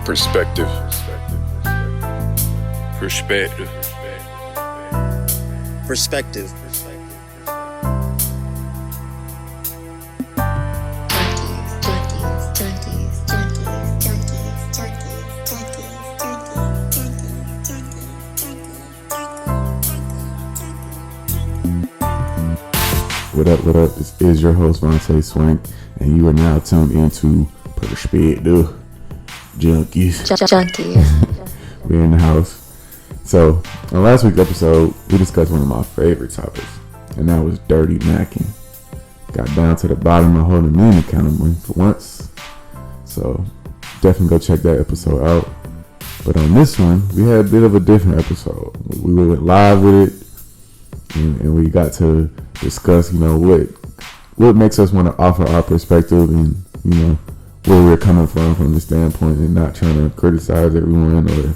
Perspective. Perspective. Perspective. What up? This is your host, Vontae Swank, and you are now tuned into Perspective Junkies. We're in the house. So, on last week's episode, we discussed one of my favorite topics, and that was dirty macking. Got down to the bottom of holding me accountable for once. So, definitely go check that episode out. But on this one, we had a bit of a different episode. We went live with it. And we got to discuss, what makes us want to offer our perspective and, where we're coming from the standpoint, and not trying to criticize everyone or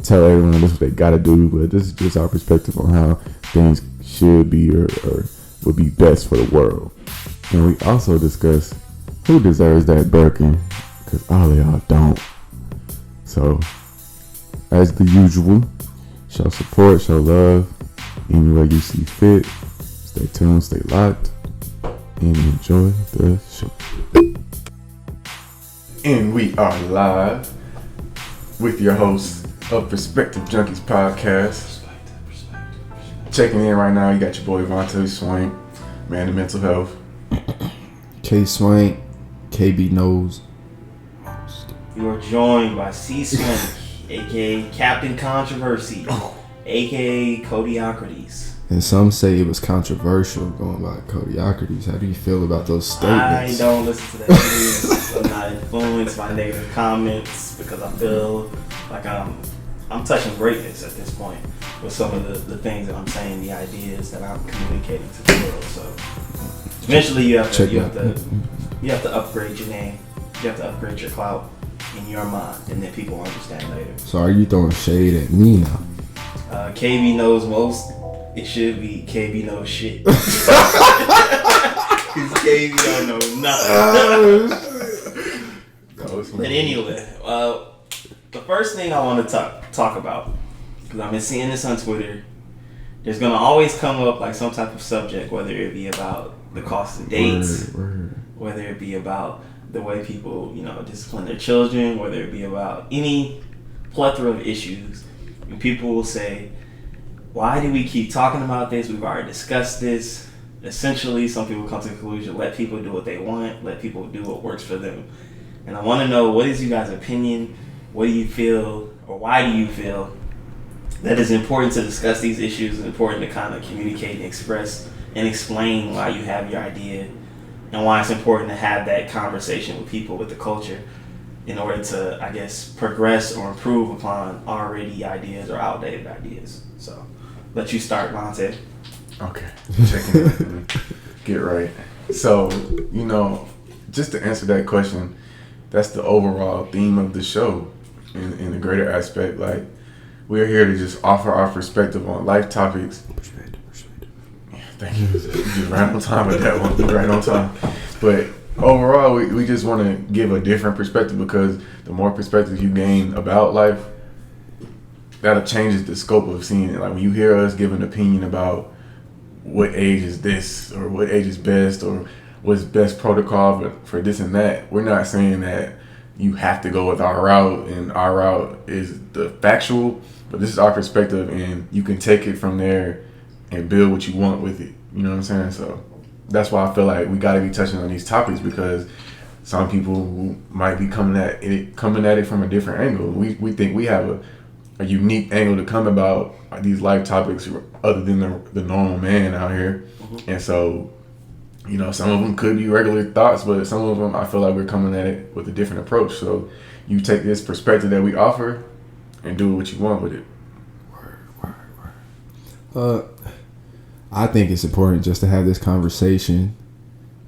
tell everyone this is what they got to do, but this is just our perspective on how things should be or would be best for the world. And we also discuss who deserves that Birkin, because all of y'all don't. So, as the usual, show support, show love, any way you see fit. Stay tuned, stay locked, and enjoy the show. And we are live with your host of Perspective Junkies podcast. Checking in right now, you got your boy Vontae Swank, man of mental health. K Swank, KB Knows. You are joined by C Swank, aka Captain Controversy, aka Codiocrities. And some say it was controversial going by Codiocrities. How do you feel about those statements? I don't listen to that news. I'm not influenced by negative comments because I feel like I'm touching greatness at this point with some of the things that I'm saying, the ideas that I'm communicating to the world. So eventually you have to upgrade your name. You have to upgrade your clout in your mind, and then people understand later. So are you throwing shade at me now? KB knows most. It should be KB knows shit. Because KB don't know nothing. But anyway, the first thing I want to talk about, because I've been seeing this on Twitter, there's going to always come up like some type of subject, whether it be about the cost of dates, whether it be about the way people, discipline their children, whether it be about any plethora of issues. And people will say, why do we keep talking about this? We've already discussed this. Essentially, some people come to the conclusion, let people do what they want, let people do what works for them. And I want to know, what is you guys' opinion? What do you feel, or why do you feel that it's important to discuss these issues? It's important to kind of communicate and express and explain why you have your idea, and why it's important to have that conversation with people, with the culture, in order to, I guess, progress or improve upon already ideas or outdated ideas. So, let you start, Vontae. Okay, checking in. Get right. So, just to answer that question, that's the overall theme of the show. In a greater aspect, like, we're here to just offer our perspective on life topics. Perspective. Yeah, thank you. You just right on time with that one. Right on time. But overall, we just want to give a different perspective, because the more perspective you gain about life, that changes the scope of seeing it. Like, when you hear us give an opinion about what age is this, or what age is best, or what's best protocol for this and that, we're not saying that you have to go with our route, and our route is the factual, but this is our perspective, and you can take it from there and build what you want with it. You know what I'm saying? So that's why I feel like we got to be touching on these topics, because some people who might be coming at it from a different angle. We think we have a unique angle to come about these life topics other than the normal man out here. Mm-hmm. And so, some of them could be regular thoughts, but some of them, I feel like we're coming at it with a different approach. So you take this perspective that we offer and do what you want with it. I think it's important just to have this conversation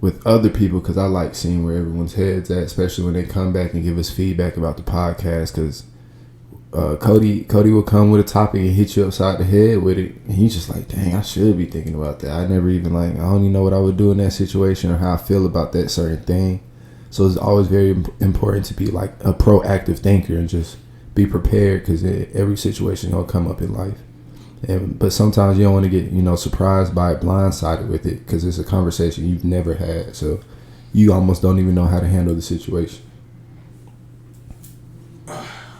with other people, because I like seeing where everyone's head's at, especially when they come back and give us feedback about the podcast, because Cody will come with a topic and hit you upside the head with it, and he's just like, dang, I should be thinking about that. I never even I don't even know what I would do in that situation or how I feel about that certain thing. So it's always very important to be like a proactive thinker and just be prepared, because every situation gonna come up in life. But sometimes you don't want to get, surprised by it, blindsided with it, because it's a conversation you've never had. So you almost don't even know how to handle the situation.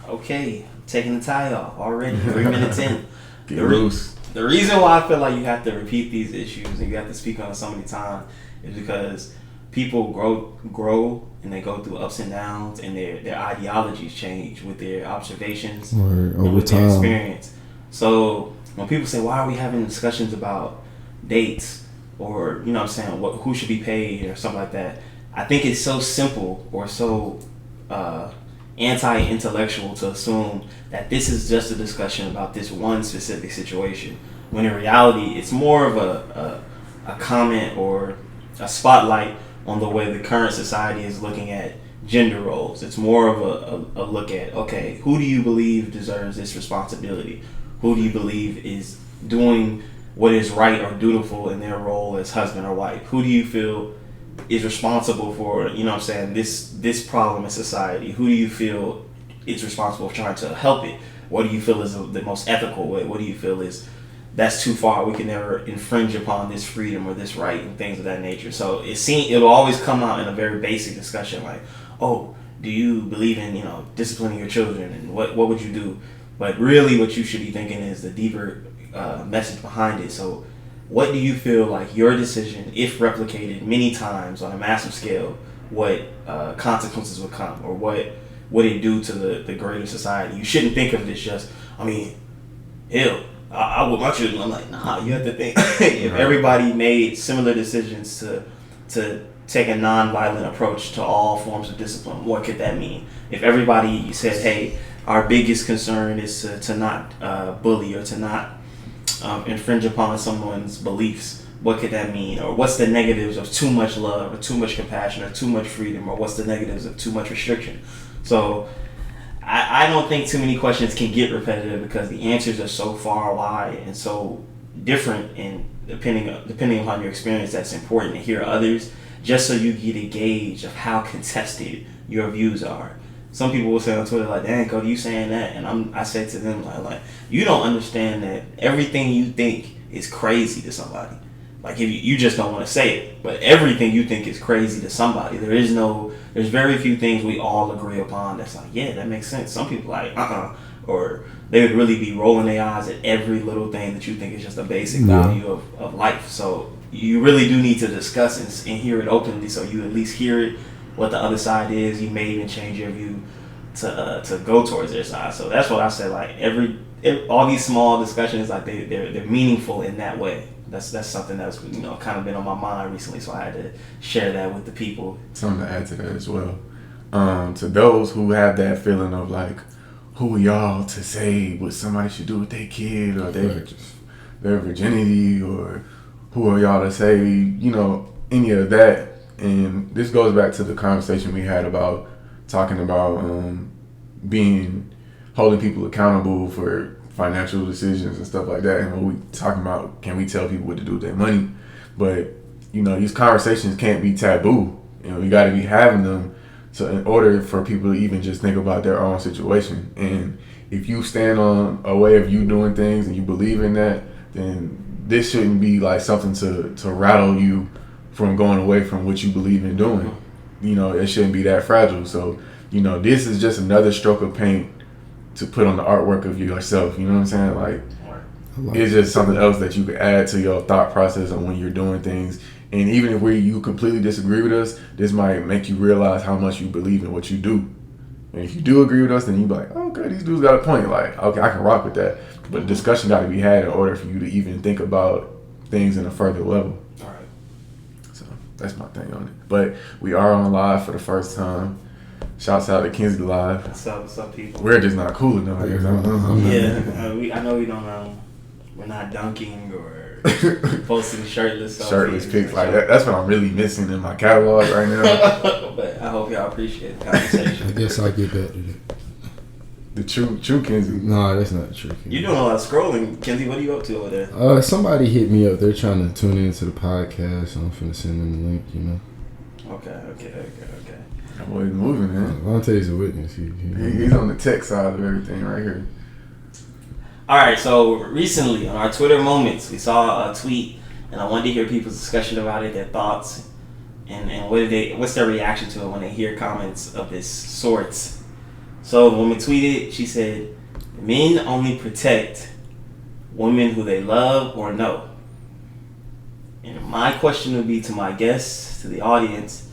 Okay, taking the tie off already. 3 minutes in. Get loose. The reason why I feel like you have to repeat these issues and you have to speak on it so many times is because people grow and they go through ups and downs, and their ideologies change with their observations and with their experience. So when people say, why are we having discussions about dates, or who should be paid or something like that, I think it's so simple or so anti-intellectual to assume that this is just a discussion about this one specific situation, when in reality it's more of a comment or a spotlight on the way the current society is looking at gender roles. It's more of a look at, okay, who do you believe deserves this responsibility? Who do you believe is doing what is right or dutiful in their role as husband or wife? Who do you feel is responsible for, this problem in society? Who do you feel is responsible for trying to help it? What do you feel is the most ethical way? What do you feel is that's too far? We can never infringe upon this freedom or this right and things of that nature. So it'll always come out in a very basic discussion, like, oh, do you believe in disciplining your children, and what would you do? But really, what you should be thinking is the deeper message behind it. So, what do you feel like your decision, if replicated many times on a massive scale, what consequences would come, or what would it do to the greater society? You shouldn't think of this just, hell, I with my children. I'm like, nah, you have to think if everybody made similar decisions to take a non-violent approach to all forms of discipline, what could that mean? If everybody said, hey, our biggest concern is to not bully or to not infringe upon someone's beliefs, what could that mean? Or what's the negatives of too much love, or too much compassion, or too much freedom? Or what's the negatives of too much restriction? So I don't think too many questions can get repetitive, because the answers are so far wide and so different, and depending upon your experience, that's important to hear others, just so you get a gauge of how contested your views are. Some people will say on Twitter, like, dang, Cody, you saying that? And I said to them, like, you don't understand that everything you think is crazy to somebody. Like, if you just don't want to say it, but everything you think is crazy to somebody. There's very few things we all agree upon that's like, yeah, that makes sense. Some people like, or they would really be rolling their eyes at every little thing that you think is just a basic value of life. So you really do need to discuss and hear it openly, so you at least hear it, what the other side is. You may even change your view to go towards their side. So that's what I said. Like all these small discussions, like they're meaningful in that way. That's something that's kind of been on my mind recently. So I had to share that with the people. Something to add to that as well. To those who have that feeling of like, who are y'all to say what somebody should do with their kid or their virginity, or who are y'all to say any of that? And this goes back to the conversation we had about talking about holding people accountable for financial decisions and stuff like that. And when we talking about, can we tell people what to do with their money? But these conversations can't be taboo. You got to be having them, so in order for people to even just think about their own situation. And if you stand on a way of you doing things and you believe in that, then this shouldn't be like something to rattle you from going away from what you believe in doing. It shouldn't be that fragile. So, this is just another stroke of paint to put on the artwork of yourself. You know what I'm saying? Like it's just something else that you could add to your thought process on when you're doing things. And even if you completely disagree with us, this might make you realize how much you believe in what you do. And if you do agree with us, then you be like, oh, okay, these dudes got a point. Like, okay, I can rock with that. But the discussion got to be had in order for you to even think about things in a further level. All right. So that's my thing on it. But we are on live for the first time. Shouts out to Kinsey Live. What's up, people? We're just not cool enough. I know we don't. We're not dunking or posting shirtless pics like that. That's what I'm really missing in my catalog right now. But I hope y'all appreciate the conversation. I guess I get better than the true Kinsey. No, that's not true Kinsey. You're doing a lot of scrolling, Kinsey. What are you up to over there? Somebody hit me up. They're trying to tune into the podcast, so I'm finna send them the link. Okay. That boy's moving, man. Vontae's a witness. He's on the tech side of everything right here. All right, so recently on our Twitter moments, we saw a tweet, and I wanted to hear people's discussion about it, their thoughts, and what's their reaction to it when they hear comments of this sorts. So the woman tweeted, she said, "Men only protect women who they love or know." And my question would be to my guests, to the audience,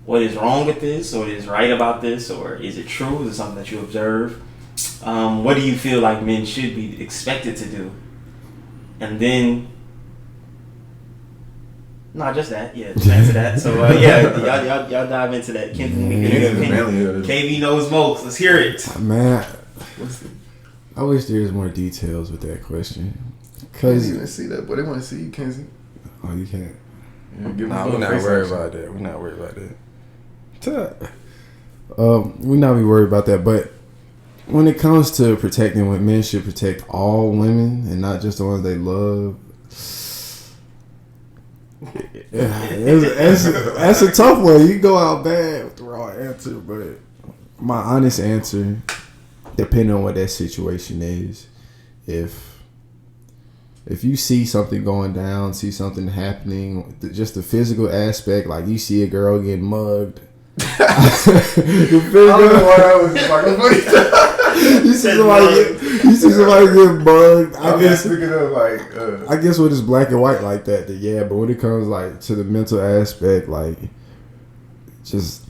what is wrong with this, or is right about this, or is it true? Is it something that you observe? What do you feel like men should be expected to do? And then, not just that, just answer that. So y'all dive into that. KB knows most. Let's hear it. Man, I wish there was more details with that question. Cause you didn't see that, but they want to see you, Kenzie. Oh, you can't. Yeah, we're not worried about that. We're not worried about that. We're not be worried about that, but when it comes to protecting women, men should protect all women and not just the ones they love. That's a tough one. You go out bad with the wrong answer, but my honest answer, depending on what that situation is, if you see something going down, see something happening, just the physical aspect, like you see a girl getting mugged. I don't know why I was like, you see somebody get bugged. I guess when it's black and white like that, then yeah. But when it comes like to the mental aspect, like just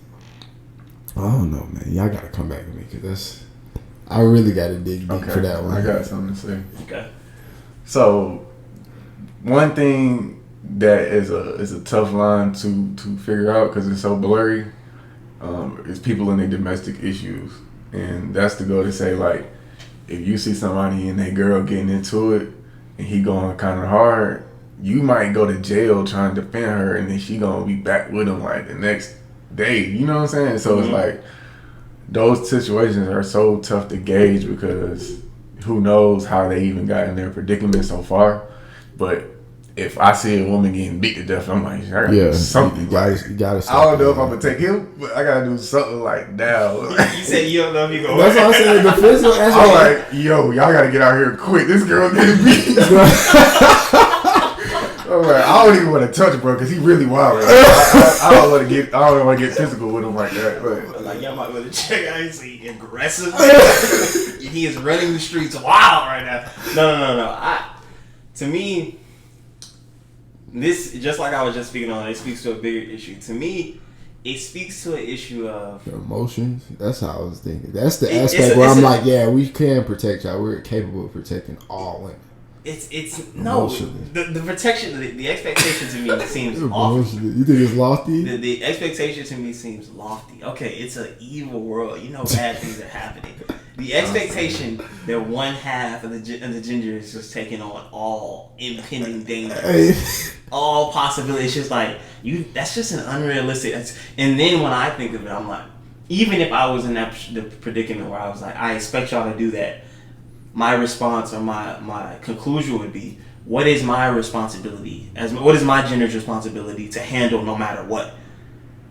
I don't know, man. Y'all gotta come back to me because I really gotta dig deep for that one. I got something to say. Okay. So one thing that is a tough line to figure out because it's so blurry is people and their domestic issues. And that's to go to say, like, if you see somebody and that girl getting into it and he going kind of hard, you might go to jail trying to defend her and then she going to be back with him, like, the next day. You know what I'm saying? So it's like, those situations are so tough to gauge because who knows how they even got in their predicament so far. But if I see a woman getting beat to death, I'm like, I gotta do something. You gotta stop. I don't know if I'm gonna take him, but I gotta do something like now. You said you don't know if you go. That's what I said. The physical aspect. I'm like, yo, y'all gotta get out here quick. This girl getting beat. I'm like, I don't even want to touch bro because he really wild. I don't want to get physical with him like that. But like y'all might want to check out. He's aggressive. He is running the streets wild right now. No. To me, this, just like I was just speaking on, it speaks to a bigger issue. To me, it speaks to an issue of emotions. That's how I was thinking. That's the aspect where I'm like, yeah, we can protect y'all. We're capable of protecting all women. It's no, the protection, the expectation to me seems lofty. You think it's lofty? The expectation to me seems lofty. Okay, it's an evil world. You know, bad things are happening. The expectation that one half of the ginger is just taking on all impending dangers, all possibilities. It's just like that's just an unrealistic. And then when I think of it, I'm like, even if I was in the predicament where I was like, I expect y'all to do that, my response or my conclusion would be, what is my responsibility? What is my gender's responsibility to handle no matter what?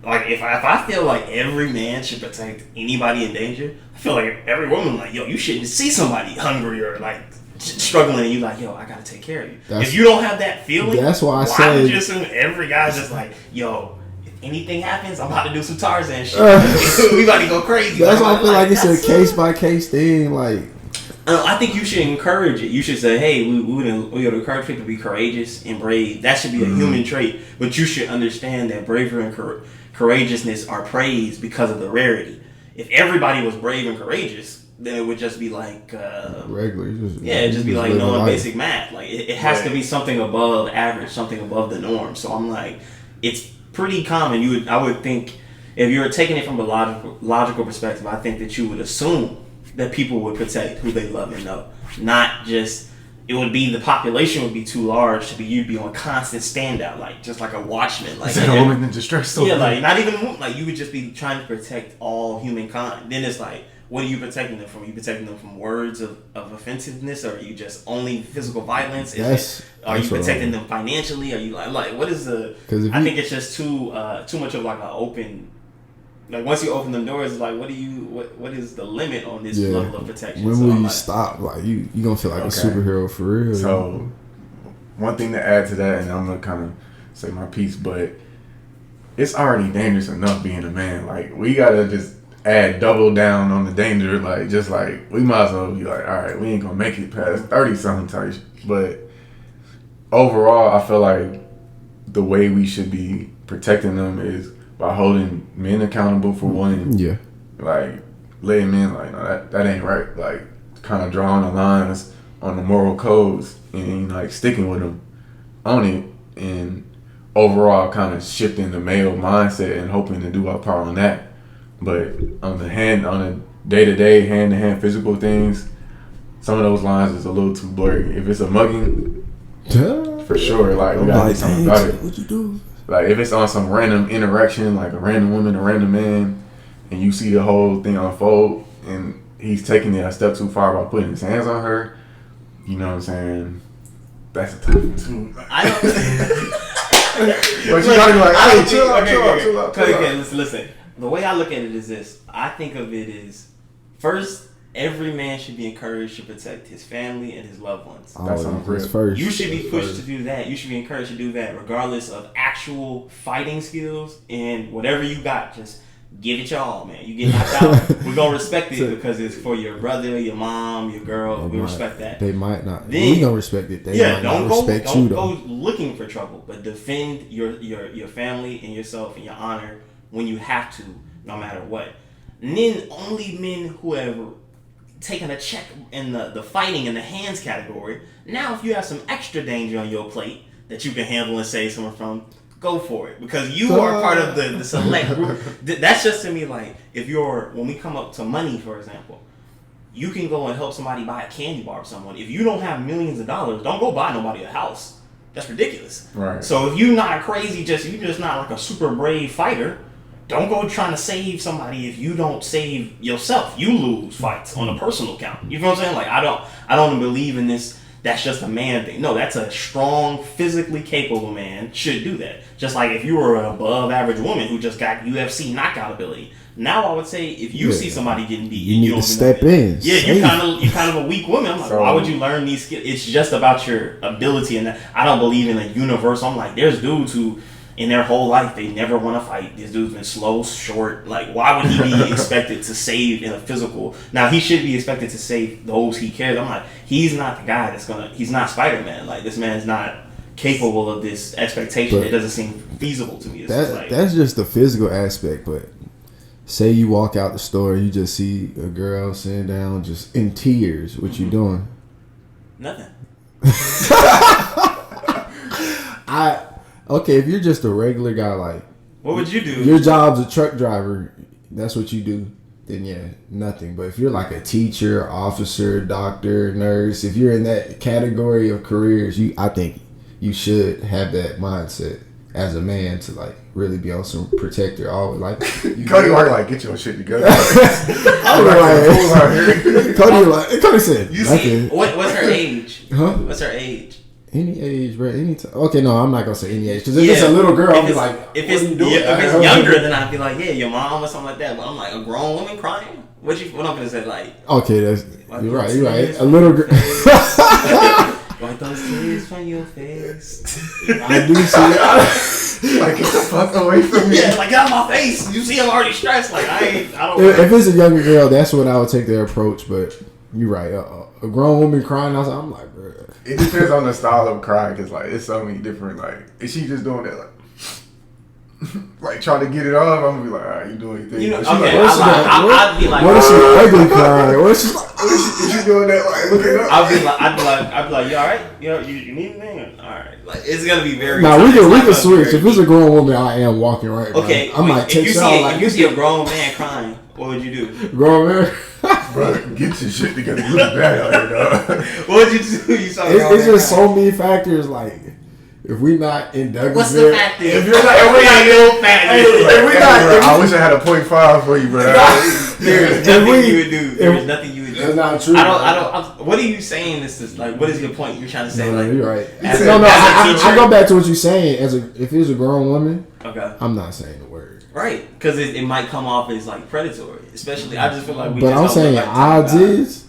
Like, if I feel like every man should protect anybody in danger, I feel like every woman, like, yo, you shouldn't see somebody hungry or, like, struggling, and you like, yo, I gotta take care of you. If you don't have that feeling, that's why why would you assume every guy's just like, yo, if anything happens, I'm about to do some Tarzan shit. We about to go crazy. That's why I feel like it's a case-by-case thing, like... I think you should encourage it. You should say, hey, we would encourage people to be courageous and brave. That should be a human trait. But you should understand that bravery and courageousness are praised because of the rarity. If everybody was brave and courageous, then it would just be like... regular. It'd just be like knowing basic math. Like it has to be something above average, something above the norm. So I'm like, it's pretty common. I would think, if you were taking it from a logical perspective, I think that you would assume that people would protect who they love and know. Not just, it would be, the population would be too large to be, you'd be on constant standout, like, just like a watchman. Like, is that a woman in distress? Yeah, like, not even, like, you would just be trying to protect all humankind. Then it's like, what are you protecting them from? Are you protecting them from words of offensiveness, or are you just only physical violence? Are you protecting them financially? Are you like what is the... I think it's just too much of like an open Like once you open them doors, it's like what is the limit on this level of protection? When will you stop? Like you gonna feel like a superhero for real. So one thing to add to that, and I'm gonna kind of say my piece, but it's already dangerous enough being a man. Like we gotta just add double down on the danger. Like just like we might as well be like, all right, we ain't gonna make it past 30 something type. But overall, I feel like the way we should be protecting them is by holding men accountable for one. Yeah. Like letting men like, no, that ain't right. Like kind of drawing the lines on the moral codes and like sticking with them on it, and overall kind of shifting the male mindset and hoping to do our part on that. But on the day-to-day, hand-to-hand physical things, some of those lines is a little too blurry. If it's a mugging, for sure, like we gotta do something about it. What you do? Like if it's on some random interaction, like a random woman, a random man, and you see the whole thing unfold, and he's taking it a step too far by putting his hands on her, you know what I'm saying? That's a tough one too. I don't. But you gotta be like, hey, chill out. Okay, listen. The way I look at it is this. I think of it as first, every man should be encouraged to protect his family and his loved ones. That's on first. You should be pushed to do that. You should be encouraged to do that, regardless of actual fighting skills and whatever you got. Just give it your all, man. You get knocked out, we're gonna respect it because it's for your brother, your mom, your girl. We respect that. They might not. Then, we don't respect it. They might don't not respect you, go looking for trouble, but defend your family and yourself and your honor when you have to, no matter what. And then only men who have taken a check in the fighting in the hands category. Now, if you have some extra danger on your plate that you can handle and save someone from, go for it, because you are part of the select group. That's just to me like when we come up to money, for example, you can go and help somebody buy a candy bar or someone. If you don't have millions of dollars, don't go buy nobody a house. That's ridiculous. Right. So if you're not crazy, you're just not like a super brave fighter, don't go trying to save somebody if you don't save yourself. You lose fights on a personal count. You know what I'm saying? Like I don't believe in this. That's just a man thing. No, that's a strong, physically capable man should do that. Just like if you were an above average woman who just got UFC knockout ability. Now I would say if you see somebody getting beat, you need to step in. Yeah, you're kind of a weak woman. I'm like, why would you learn these skills? It's just about your ability, and I don't believe in a universal. I'm like, there's dudes who in their whole life they never want to fight. This dude's been slow, short. Like, why would he be expected to save in a physical? Now he should be expected to save those he cares. I'm like, he's not the guy he's not Spider-Man. Like, this man's not capable of this expectation. It doesn't seem feasible to me. That's just the physical aspect. But say you walk out the store, you just see a girl sitting down just in tears. What you doing? Nothing. Okay, if you're just a regular guy, like, what would you do? Your job's a truck driver. That's what you do. Then yeah, nothing. But if you're like a teacher, officer, doctor, nurse, if you're in that category of careers, I think you should have that mindset as a man to like really be on some protector. Always like Cody like get your shit together. Cody said, you see, what's her age? Huh? What's her age? Any age, bro. Any time. Okay, no, I'm not gonna say any age because if it's a little girl, I'll be like, if it's younger, then I'd be like, yeah, your mom or something like that. But I'm like a grown woman crying. What I'm gonna say like? Okay, you're right. A little girl. Wipe those tears from your face. I do see it. Like, get the fuck away from me. Yeah, like, get out of my face. You see I'm already stressed. Like, I don't. If it's a younger girl, that's when I would take their approach. But you're right. A grown woman crying outside, I'm like, bro. It depends on the style of crying, because like it's so many different. Like, is she just doing that like trying to get it off? I'm gonna be like, all right, you doing anything? You know, okay, like, I'd be like, what is she ugly crying? What is she? Is she doing that? Like, looking up? I'd be like, you all right? You need anything? All right. Like, it's gonna be very. Nah, we can switch. If it's a grown woman, I am walking right. Okay, I might take if you see a grown man crying, what would you do? Grown man. Bro, get your shit together. You look bad out here, dog. What would you do? It's just so many factors. Like, if we not in Douglasville, what's the factor? If you're not, I wish I had a 0.5 for you, bro. There's nothing you would do. There's nothing you would do. That's not true. I don't. What are you saying? This is like. What is your point? You're trying to say? No, like, you're right. As I go back to what you're saying. If it's a grown woman, okay, I'm not saying the word. Right, because it might come off as like predatory, especially. I just feel like we. But just I'm don't saying like odds is,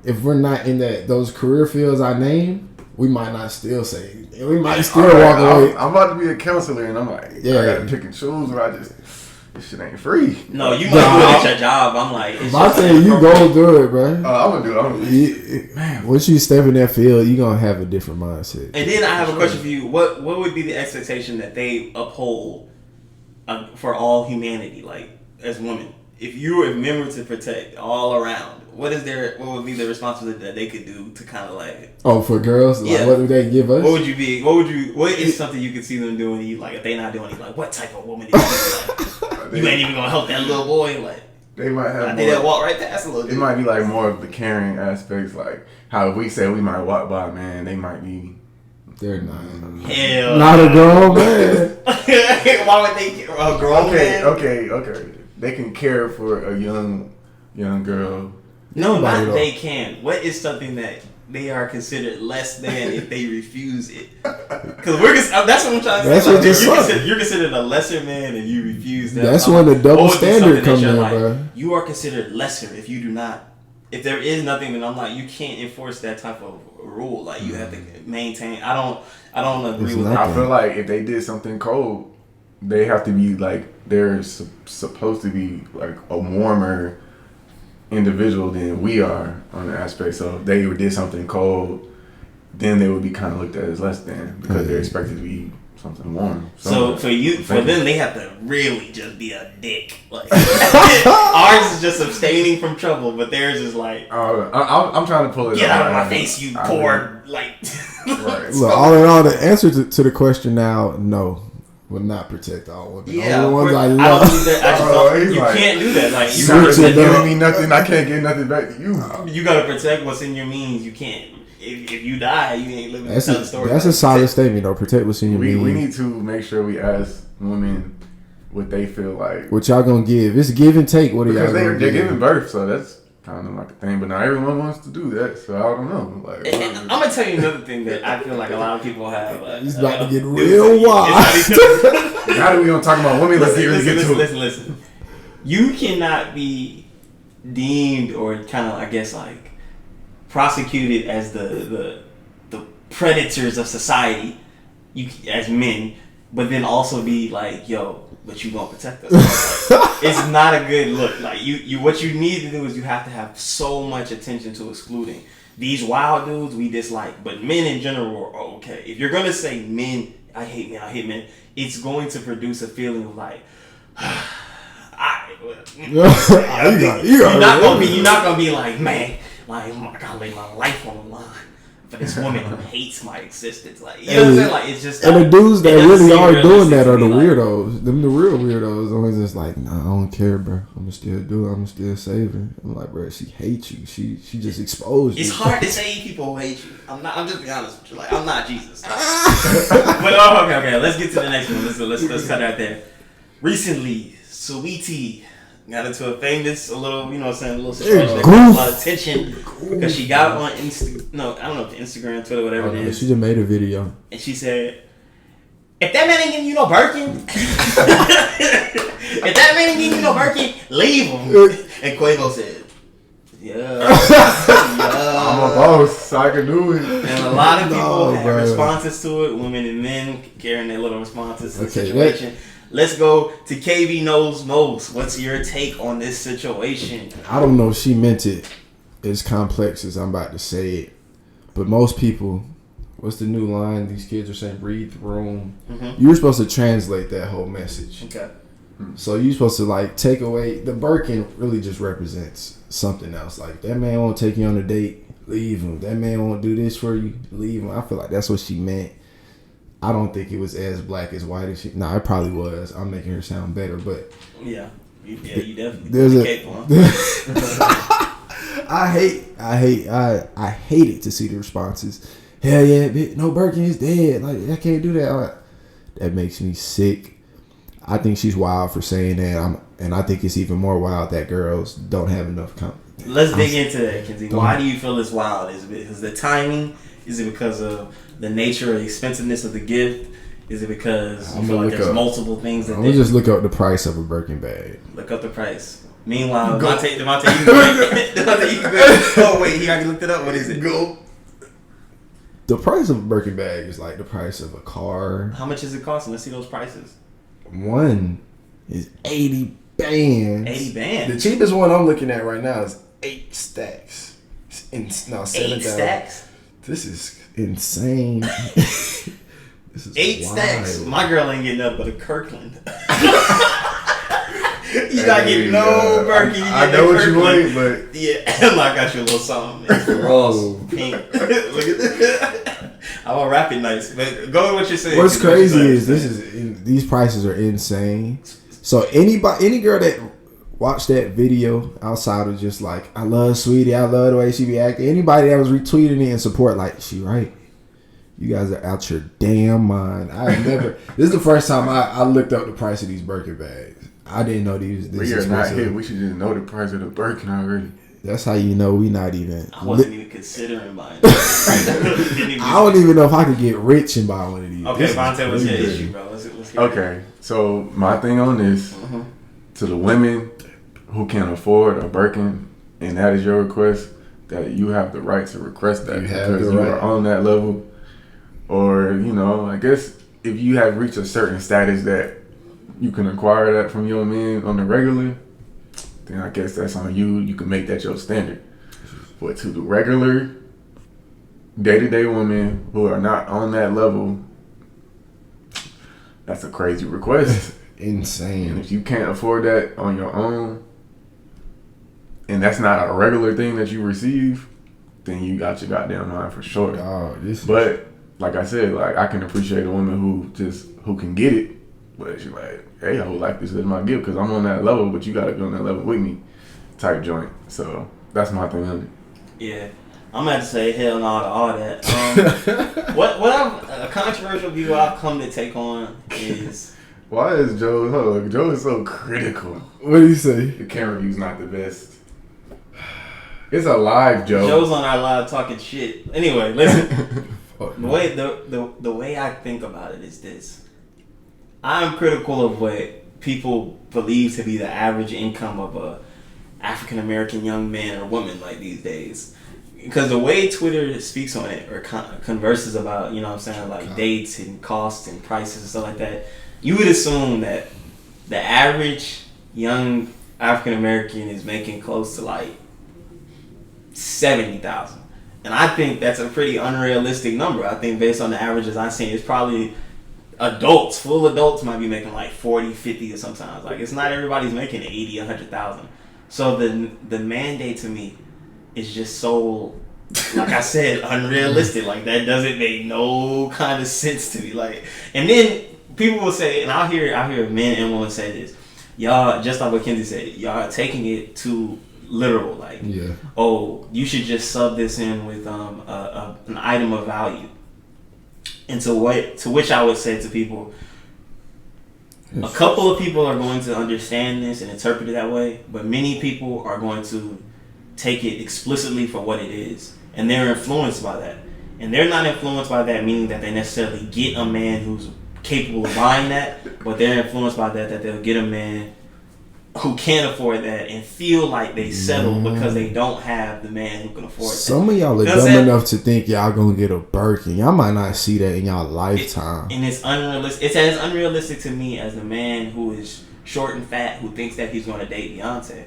if we're not in those career fields I named, we might not still say. We might still walk away. I'm about to be a counselor, and I'm like, I gotta pick and choose, or I just this shit ain't free. No, you might do it at your job. I'm like, if I tell you go do it, bro. I'm gonna do it. Man, once you step in that field, you gonna have a different mindset. And then I have a question for you. What would be the expectation that they uphold for all humanity, like as women? If you were men were to protect all around, what would be the responsibility that they could do to kind of like? Oh, for girls, like, what do they give us? What is something you could see them doing? You like if they not doing it, like what type of woman is like, you ain't even gonna help that little boy, like. They might have. I did that walk right past a little bit. It might be like more of the caring aspects, like how if we say we might walk by, man, they might be. They're not. Hell. Not a grown man. Why would they care a grown man? Okay. They can care for a young girl. No, not they can. What is something that they are considered less than if they refuse it? Because that's what I'm trying to say. Like, you're considered a lesser man and you refuse that. That's when the double standard comes in, bro. You are considered lesser if you do not. If there is nothing, then I'm like, you can't enforce that type of rule. Like you have to maintain. I don't agree with that. I feel like if they did something cold, they have to be like they're supposed to be like a warmer individual than we are on the aspect. So if they did something cold, then they would be kind of looked at as less than because they're expected to be something warm. So for them, they have to really just be a dick. Like ours is just abstaining from trouble, but theirs is like, I'm trying to pull it. Get out of my face, you poor like. Right. Look, all in all, the answer to the question now, no. Would not protect all women. Yeah, all the ones I don't think that. You can't do that. Like you gotta giving me nothing. I can't give nothing back to you. You gotta protect what's in your means. You can't. If you die, you ain't living. That's a story. That's a solid statement, though. Protect what's in your means. We need to make sure we ask women what they feel like. What y'all gonna give? It's give and take. What are y'all gonna give? They're giving birth, so that's kind of like a thing. But not everyone wants to do that, so I don't know. Like, and I'm gonna tell you another thing that I feel like a lot of people have. It's about to get real wild. Now that we don't talk about women, let's get to it. Listen. You cannot be deemed or kind of, I guess, like prosecuted as the predators of society. You as men, but then also be like, yo, but you gonna protect us. Like, it's not a good look. Like you what you need to do is you have to have so much attention to excluding these wild dudes we dislike, but men in general are okay. If you're gonna say men, I hate men, it's going to produce a feeling of like you're not gonna be like, man, like I gotta lay my life on the line for this woman who hates my existence. Like, you know what I'm saying? Like, it's just. And the dudes that really are doing that are the weirdos. Them the real weirdos. Always just like, nah, I don't care, bro. I'm gonna still do it. I'm gonna still save her. I'm like, bro, she hates you. She just exposed you. It's hard to say people who hate you. I'm just being honest with you. Like, I'm not Jesus. But okay. Let's get to the next one. Let's cut out there. Recently, Sweetie got into a little situation that got a lot of attention because she got on I don't know if Instagram, Twitter, whatever it is. She just made a video and she said, "If that man ain't giving you no Birkin, leave him." And Quavo said, "Yeah, I'm a boss, so I can do it." And a lot of people have responses to it. Women and men carrying their little responses to the situation. Let's go to KV Knows Most. What's your take on this situation? I don't know if she meant it as complex as I'm about to say it. But most people, what's the new line these kids are saying? Read the room. Mm-hmm. You're supposed to translate that whole message. Okay. So you're supposed to like take away, the Birkin really just represents something else. Like, that man won't take you on a date, leave him. That man won't do this for you, leave him. I feel like that's what she meant. I don't think it was as black as white as she. Nah, it probably was. I'm making her sound better, but yeah, you definitely. There's I hate it to see the responses. Hell yeah, no, Birkin is dead. Like, I can't do that. That makes me sick. I think she's wild for saying that. And I think it's even more wild that girls don't have enough confidence. Let's dig into that, Kenzie. Why do you feel it's wild? Is it because of the timing? Is it because of the nature or expensiveness of the gift? Is it because you I'm feel gonna like look there's up- multiple things that I'm gonna just look up the price of a Birkin bag. look up the price? Meanwhile, Devontae, you can Devontae, you can oh wait, he already looked it up. What is it? Go. The price of a Birkin bag is like the price of a car. How much is it costing? Let's see those prices. One is 80 bands. 80 bands. The cheapest one I'm looking at right now is 8 stacks. No, 7 8 stacks. This is Insane. This is 8 wild. stacks. My girl ain't getting up but a Kirkland. You not getting no Birkin. You I get know the what you Kirkland. want, but Yeah, I got you a little something. It's Ross pink. Look at this. I'm gonna wrap it nice, but go with what you're saying. What's crazy is these prices are insane. So any girl that watched that video outside of just like I love Sweetie, I love the way she be acting. Anybody that was retweeting it in support, like she right. You guys are out your damn mind. I've never. This is the first time I looked up the price of these Birkin bags. I didn't know these. we This are not expensive. here. We should just know the price of the Birkin already. That's how you know we not even. I wasn't even considering buying it. I don't even know if I could get rich and buy one of these. Okay, This is Vontae, what's your crazy. issue, bro? Let's hear it. Okay, so my thing on this, to the women who can afford a Birkin, and that is your request, that you have the right to request that You have because the you right. are on that level. Or, I guess if you have reached a certain status that you can acquire that from your men on the regular, then I guess that's on you. You can make that your standard. But to the regular day-to-day women who are not on that level, that's a crazy request. And Insane. if you can't afford that on your own, and that's not a regular thing that you receive, then you got your goddamn mind for sure. Oh, this. But like I said, like I can appreciate a woman who can get it, but she's like, hey, I would like this as my gift because I'm on that level, but you got to be on that level with me, type joint. So that's my thing on it. Yeah, I'm gonna have to say hell no to all that. What a controversial view I've come to take on is Why is Joe is so critical? What do you say? The camera view's not the best. It's a live Joe. Joe's on our live talking shit. Anyway, listen. Fuck The no. way the way I think about it is this: I'm critical of what people believe to be the average income of a African American young man or woman like these days. Because the way Twitter speaks on it or converses about, what I'm saying, like dates and costs and prices and stuff like that, you would assume that the average young African American is making close to like $70,000. And I think that's a pretty unrealistic number. I think based on the averages I've seen, it's probably full adults might be making like 40, 50 or sometimes. Like, it's not everybody's making 80, 100,000. So the mandate to me is just so, like I said, unrealistic. Like, that doesn't make no kind of sense to me. Like, and then people will say, and I'll hear men and women say this, y'all, just like what Kenzie said, y'all are taking it too literal. Like, Yeah. oh, you should just sub this in with an item of value. And to which I would say to people, a couple of people are going to understand this and interpret it that way, but many people are going to take it explicitly for what it is, and they're influenced by that. And they're not influenced by that meaning that they necessarily get a man who's capable of buying that, but they're influenced by that they'll get a man who can't afford that and feel like they settle because they don't have the man who can afford that. Some of y'all are dumb enough to think y'all gonna get a Birkin. Y'all might not see that in y'all lifetime. And it's unrealistic. It's as unrealistic to me as the man who is short and fat who thinks that he's going to date Beyonce.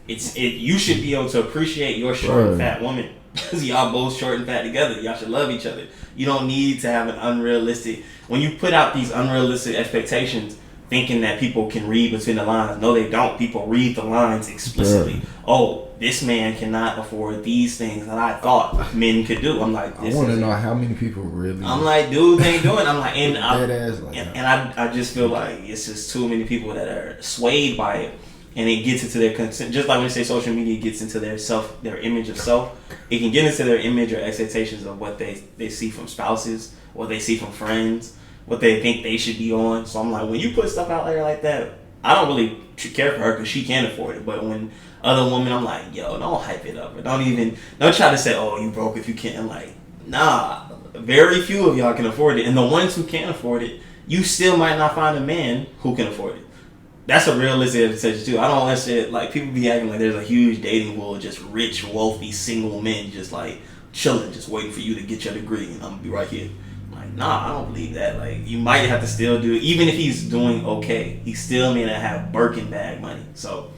You should be able to appreciate your short and fat woman because y'all both short and fat together. Y'all should love each other. You don't need to have an unrealistic. When you put out these unrealistic expectations, thinking that people can read between the lines. No, they don't. People read the lines explicitly. Oh, this man cannot afford these things that I thought men could do. I'm like, I want to know how many people really. I'm like, dude, they ain't doing. I'm like, and I I just feel like it's just too many people that are swayed by it, and it gets into their consent. Just like when you say social media gets into their image of self, it can get into their image or expectations of what they see from spouses, what they see from friends, what they think they should be on. So I'm like, when you put stuff out there like that, I don't really care for her because she can't afford it. But when other women, I'm like, yo, don't hype it up. Or don't try to say, oh, you broke if you can't. Like, nah, very few of y'all can afford it. And the ones who can't afford it, you still might not find a man who can afford it. That's a realistic decision too. I don't want shit like people be acting like there's a huge dating pool of just rich, wealthy, single men just like chilling, just waiting for you to get your degree and I'm gonna be right here. Like, nah, I don't believe that. Like, you might have to still do it. Even if he's doing okay, he still may not have Birkin bag money. So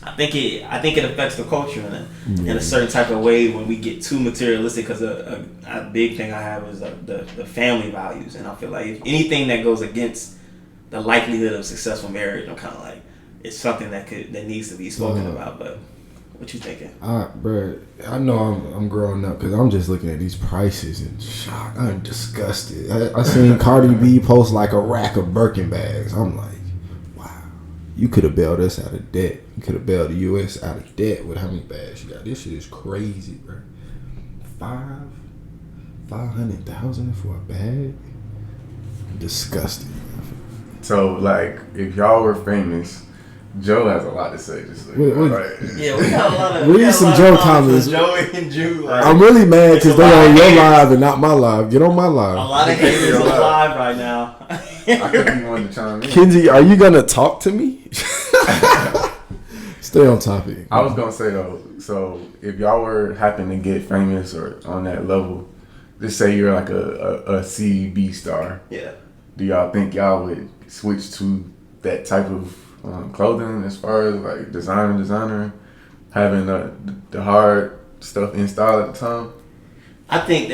I think it affects the culture in a certain type of way when we get too materialistic. Because a big thing I have is the family values, and I feel like if anything that goes against the likelihood of successful marriage, I'm kind of like, it's something that needs to be spoken about. But what you thinking? Bro, I know I'm growing up because I'm just looking at these prices and shocked. I'm disgusted. I seen Cardi B post like a rack of Birkin bags. I'm like, wow, you could have bailed us out of debt. You could have bailed the U.S. out of debt with how many bags you got. This shit is crazy, bro. $500,000 for a bag? Disgusting. So, like, if y'all were famous, Joe has a lot to say. Just like, right? Yeah, we got a lot of. Read some Joe comments. Joe and Drew. Like, I'm really mad because they're on your live and not my live. Get on my live. A lot of haters are live right now. I could be one to chime in. Kenzie, are you gonna talk to me? Stay on topic. I was gonna say though, so if y'all were happen to get famous or on that level, just say you're like a CB star. Yeah. Do y'all think y'all would switch to that type of clothing as far as like designer, having the hard stuff in style at the time? I think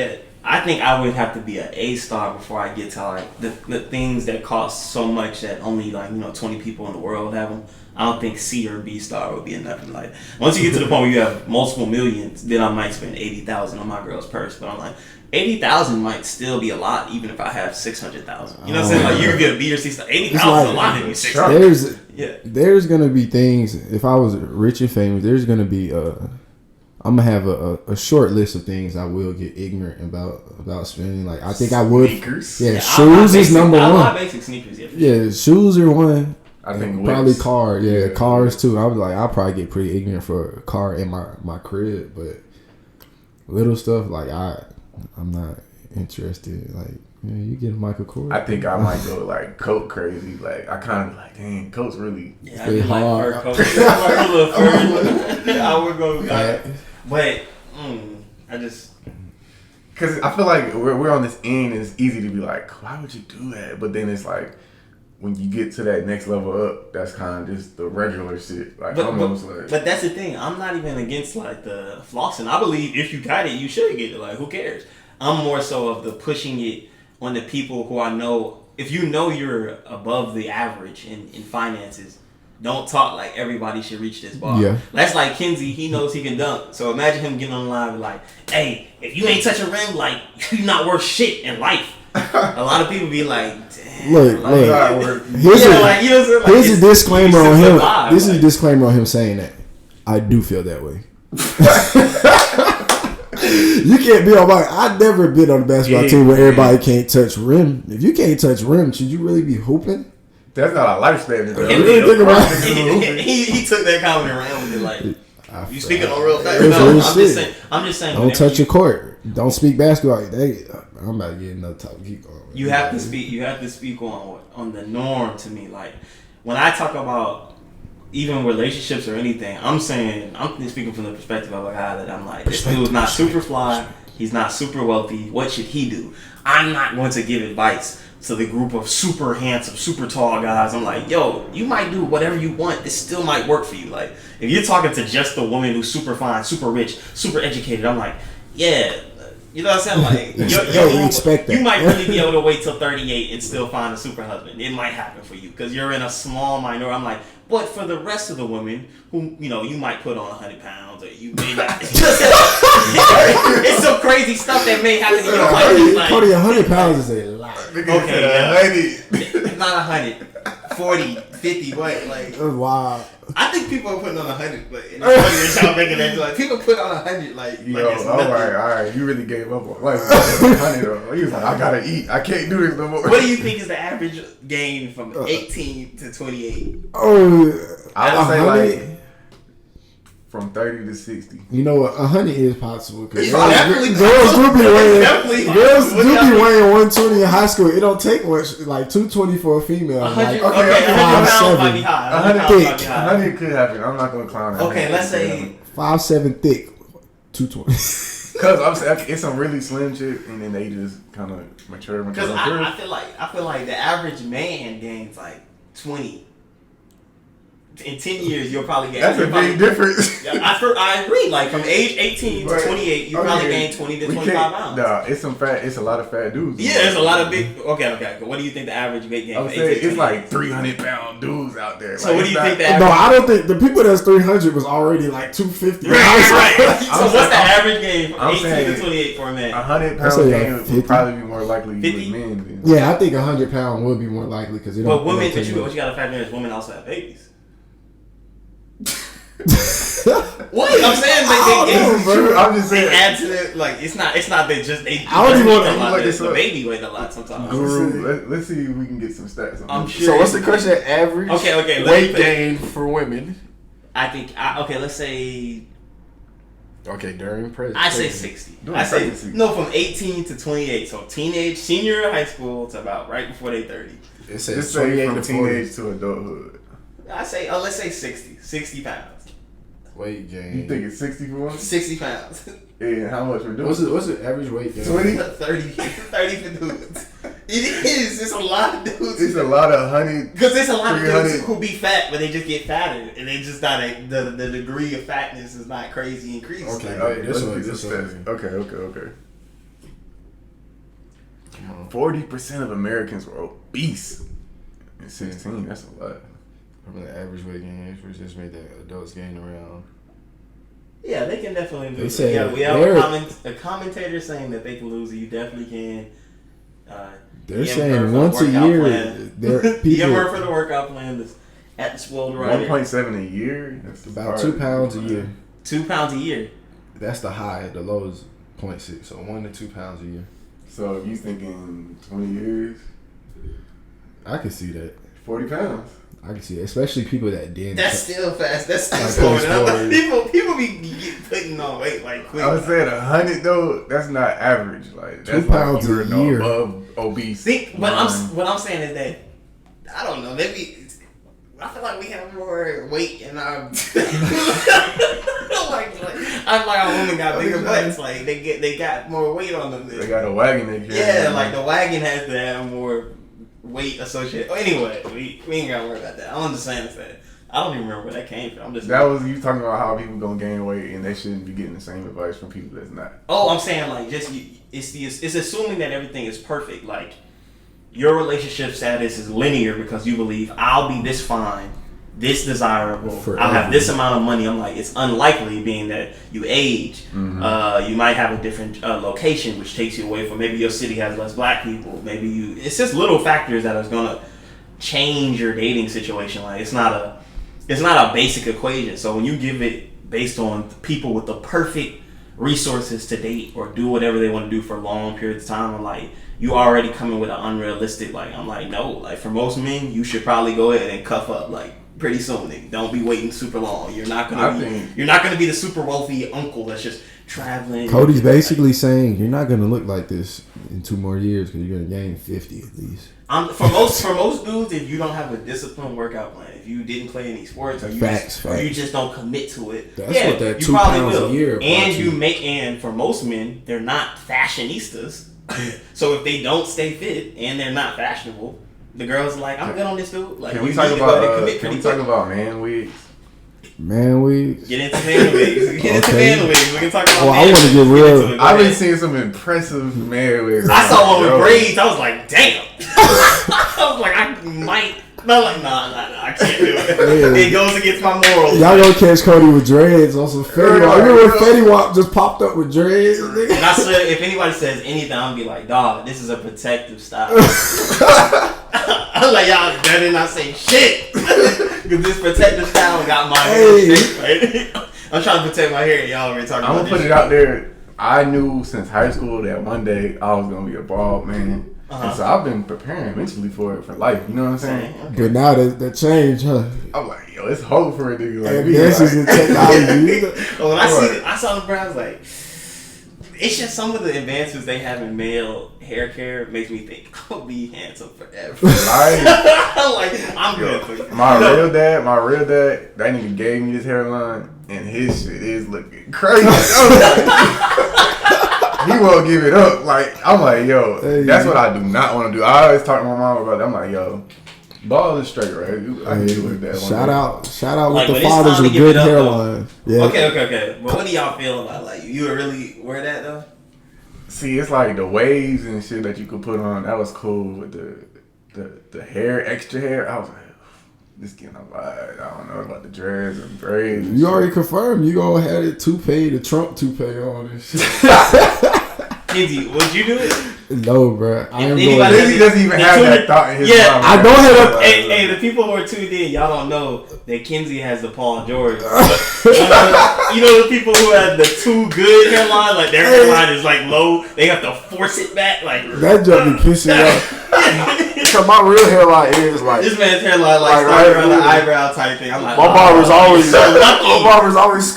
I would have to be an A star before I get to like the things that cost so much that only 20 people in the world have them. I don't think C or B star would be enough. Like once you get to the point where you have multiple millions, then I might spend $80,000 on my girl's purse. But I'm like, $80,000 might still be a lot, even if I have $600,000. You know what I'm saying? Like you could get a B or C star. $80,000 is a lot to be $600,000. There's gonna be things. If I was rich and famous, there's gonna be I'm gonna have a short list of things I will get ignorant about spending. Like I think I would. Sneakers. Yeah, shoes is number one. I buy basic sneakers. Yeah, shoes are one. I think probably car. Yeah, cars too. I was like, I'll probably get pretty ignorant for a car in my crib, but little stuff like I'm not interested. Like, you get a Michael Kors. I think I might go like coat crazy. Like I kind of like, dang, coats really. Yeah, I like fur coats. I would go with that. But I just. Because I feel like we're on this end and it's easy to be like, why would you do that? But then it's like, when you get to that next level up, that's kind of just the regular shit. Like but that's the thing. I'm not even against like the flossing. I believe if you got it, you should get it. Like who cares? I'm more so of the pushing it on the people who I know. If you know you're above the average in finances, don't talk like everybody should reach this bar. Yeah. That's like Kenzie. He knows he can dunk. So imagine him getting on live like, hey, if you ain't touch a rim, like you're not worth shit in life. A lot of people be like, damn. Look. Here's a disclaimer on him. This is a disclaimer on him saying that. I do feel that way. You can't be on my. I've never been on a basketball team where everybody can't touch rim. If you can't touch rim, should you really be hooping? That's not a life standard. He took that comment around with it like, you speaking on real facts. No, I'm just saying. Don't touch your court. Don't speak basketball. I'm about to get another topic. Keep going. You have to speak on the norm to me. Like when I talk about even relationships or anything, I'm speaking from the perspective of a guy that I'm like, this dude's not super fly. He's not super wealthy. What should he do? I'm not going to give advice to the group of super handsome, super tall guys. I'm like, yo, you might do whatever you want. It still might work for you. Like if you're talking to just a woman who's super fine, super rich, super educated, I'm like, yeah. You know what I'm saying? Like, you might really be able to wait till 38 and still find a super husband. It might happen for you because you're in a small minority. I'm like, but for the rest of the women who, you might put on 100 pounds or you may not. It's some crazy stuff that may happen in your life. Like, 100 pounds is a lot. Okay, not 100, 40, 50, but like. Wow. I think people are putting on 100, but it's funny that y'all making that like people put on 100 like. Yo, all right, you really gave up on like 100. He was like, I gotta eat. I can't do this no more. What do you think is the average gain from 18 to 28? I would say like from 30 to 60. You know what? 100 is possible. It's Girls definitely do definitely be weighing 120 in high school. It don't take much, like 220 for a female. 100, Like, okay, 100 pounds 5'7". might be high. 100 pounds might be high. 100 could happen. I'm not gonna clown that. Okay, let's say 5'7" thick, 220. Because I'm saying it's some really slim shit, and then they just kind of mature. Because I feel like the average man gains like 20. In 10 years, you'll probably gain. That's a big difference. I agree. Like from age 18 to Right. 28, you probably gain 20 to 25 pounds. Nah, it's a lot of fat dudes. Yeah, there's a lot of big. Okay. What do you think the average weight gain? I'm saying it's like 300-pound dudes out there. So like, what do you think the No, average? I don't think the people that's 300 was already like 250. Right. So what's the average gain from I'm 18 saying to 28 for a man? 100-pound say like gain 50. would probably be more likely 50? with men. Yeah, I think 100 pound would be more likely because it don't. But women, it don't take what you got to factor in is women also have babies. much. What? I'm saying I'm just they saying. add to it. Like it's not that just they. I don't even eat want a to lot. look It's this the up. baby weight a lot sometimes. Let's see if we can get some stats on I'm this. sure. So what's the question? Average Okay, weight gain for women. I think. Okay, let's say. Okay, during pregnancy. I say 60. During I say pregnancy. no, from 18 to 28. So teenage, senior in high school to about right before they 30. It says Just say 28 from to 40 teenage to adulthood. I say, let's say 60 pounds. weight gain. You think it's 60 for one? 60 pounds. And how much we're doing? What's the average weight gain? 20? 30 for dudes. It is. It's a lot of dudes. It's a lot of honey. Because there's a lot of 300. dudes who be fat, but they just get fatter, and they just not the degree of fatness is not crazy increased. Okay. Like, Okay, this let's one, get this some one. stats. Okay. Come on. 40% of Americans were obese in 16. That's a lot. From the average weight gain, we just made that adults gain around. yeah, they can definitely They lose. say Yeah, we have they're- a commentator saying that they can lose it. You definitely can. They're DM her saying for the once a workout year, plan. there DM people her for the workout plan at the Spoiled Rider. 1.7 a year? That's about hard. 2 pounds a year. 2 pounds a year. That's the high. The low is 0.6. So 1 to 2 pounds a year. So if you thinking 20 years, I can see that. 40 pounds. I can see that, especially people that didn't. That's still fast. That's Like slow. post-forward. People be putting on weight like quick. I was saying 100 though. That's not average. Like 2 that's pounds like you're a year. above obese. What line. I'm saying is that I don't know. Maybe I feel like we have more weight in our I'm like our women got bigger butts. Like they got more weight on them. They got a wagon they carry. Yeah, like the wagon has to have more weight associated. Anyway, we ain't gotta worry about that. I'm just saying that. I don't even remember where that came from. I'm just That was you talking about how people gonna gain weight and they shouldn't be getting the same advice from people that's not. Oh, I'm saying like just it's assuming that everything is perfect. Like your relationship status is linear because you believe I'll be this fine, this desirable, Forever. I'll have this amount of money. I'm like it's unlikely being that you age. Mm-hmm. You might have a different location which takes you away from maybe your city has less black people. Maybe it's just little factors that are gonna change your dating situation. Like it's not a basic equation. So when you give it based on people with the perfect resources to date or do whatever they want to do for long periods of time, I'm like, you already coming with an unrealistic, like, I'm like, no, like for most men, you should probably go ahead and cuff up like pretty soon. Nigga. Don't be waiting super long. You're not gonna be the super wealthy uncle that's just traveling. Cody's basically saying you're not gonna look like this in 2 more years because you're gonna gain 50 at least. For most dudes, if you don't have a disciplined workout plan, if you didn't play any sports, or you just don't commit to it, That's yeah, what that you 2 probably pounds will. a year. And for most men, they're not fashionistas. So if they don't stay fit and they're not fashionable, the girls are like, I'm good on this dude. Like, Can we you talk need to go ahead and about commit can pretty we talk quick. about Manwigs? Manwigs. Get into Manwigs. Get into Okay. Manwigs. We can talk about Well, I wanna Manwigs. get real- into it. Go I've been ahead. seeing some impressive Manwigs. I saw one with Yo. braids. I was like, damn. I was like, I might. No, like, nah, I can't do it. Yeah. It goes against my morals. Y'all gonna catch Cody with dreads on some Fetty Wap. Remember when Fetty Wap just popped up with dreads? And I said, if anybody says anything, I'm gonna be like, dog, this is a protective style. I'm like, y'all better not say shit. Because this protective style got my hair straight, right? I'm trying to protect my hair. Y'all already talking I'm about gonna put this it out there. I knew since high school that one day I was gonna be a bald man. And so I've been preparing mentally for it for life. You know what I'm saying? shit. But now that changed, huh? I'm like, yo, it's hope for a nigga like me. Advances in technology. When I saw the bro, I was like, it's just some of the advancements they have in male hair care makes me think I'll be handsome forever. Like, I'm good for you. My real dad, that nigga gave me this hairline, and his shit is looking crazy. He won't give it up. Like, I'm like, yo, that's what I do not want to do. I always talk to my mom about it. I'm like, yo, ball is straight, right? I can do with that. Shout out Like, with the fathers with good hairline. Yeah. Okay. But what do y'all feel about, like, you would really wear that though? See, it's like the waves and shit that you could put on. That was cool with the hair, extra hair. I was like, this getting a vibe. I don't know about the dreads and braids. You already confirmed you gonna have it toupee, the Trump toupee on and shit. Kenzie, would you do it? No, bro. I am He doesn't even have that thought in his mind. I don't have a... Hey, the people who are tuned in, y'all don't know that Kenzie has the Paul George. You know the people who have the too good hairline, like their hairline is like low, they have to force it back, like that joke be pissing me off. Cause my real hairline is like this man's hairline like starting around the eyebrow type thing. I'm like, my barber's always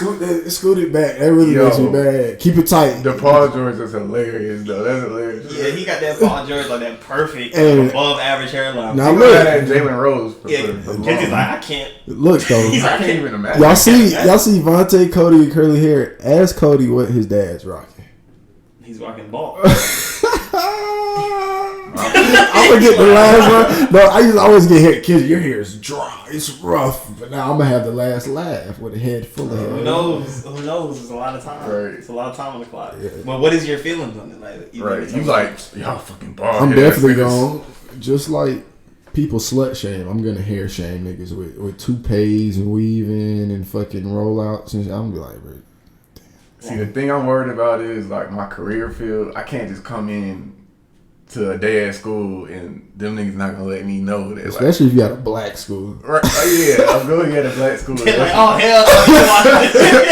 scooted back. That really makes me mad. Keep it tight. The Paul George is hilarious though. That's hilarious. Yeah, he got that Paul George like that perfect above average hairline. Now look at Jalen Rose. Kenzie's like, I can't. Look though, I can't even imagine. Y'all see Vontae, Cody, and curly hair. Ask Cody what his dad's rocking. He's rocking ball. I'm gonna get the last one. No, I used to always get hair. Kids, your hair is dry. It's rough. But now I'm gonna have the last laugh with a head full of hair. Who knows? It's a lot of time. Right. It's a lot of time on the clock. Yeah. But what is your feelings on it? Like, you like, y'all fucking bald. I'm definitely going. Just like people slut shame, I'm gonna hair shame niggas with toupees and weaving and fucking rollouts and shit. I'm gonna be like, bro. See, the thing I'm worried about is like my career field. I can't just come in to a day at school and them niggas not gonna let me know that. Especially if you got a black school. Right? Yeah, I'm going at a black school. Like, oh hell no!